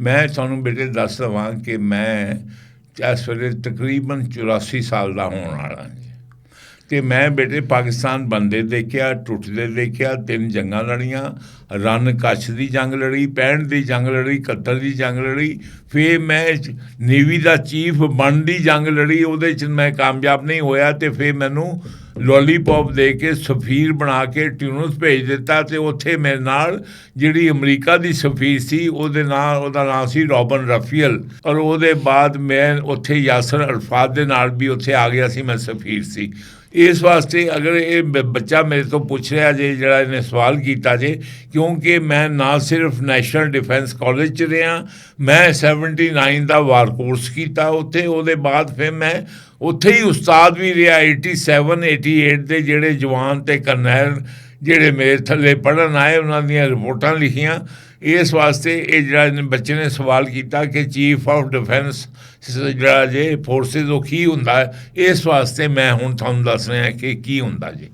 मैं तुहानूं बेटे दस देवां कि मैं इस वेले तकरीबन 84 साल का होने वाला जी। तो मैं बेटे पाकिस्तान बनते देखिया, टुटते देखिया, 3 जंगां लड़ियाँ, रन कच्छ की जंग लड़ी, 65 की जंग लड़ी, 71 की जंग लड़ी, फिर मैं नेवी का चीफ बन की जंग लड़ी, उहदे च मैं कामयाब नहीं होया। तो फिर मैनू लॉलीपॉप दे के सफीर बना के ट्यूनिस भेज दिता। तो उत्थे मेरे नाल जिहड़ी अमरीका की सफीर सी उहदे नाम सी रॉबन रफीअल, और उहदे बाद मैं उत्थे यासर अरफात दे नाल भी उत्थे आ गया सी, मैं सफीर सी। इस वास्ते अगर ये बच्चा मेरे तो पूछ रहा जे, जरा इन्हें सवाल किया जे, क्योंकि मैं ना सिर्फ नैशनल डिफेंस कॉलेज च रहा, मैं 79 का वार कोर्स किया उत्थे। उहदे बाद फिर मैं उत्थे ही उस्ताद भी रहा। 87 88 के जोड़े जवान ते करनैल जोड़े मेरे थले पढ़न आए, उन्होंने रिपोर्टां लिखियां। इस वास्ते ये जरा बच्चे ने सवाल किया कि चीफ ऑफ डिफेंस जरा जे फोर्सिस वो की हुंदा है, इस वास्ते मैं हुण तुहानूं दस रहा कि की हुंदा जी।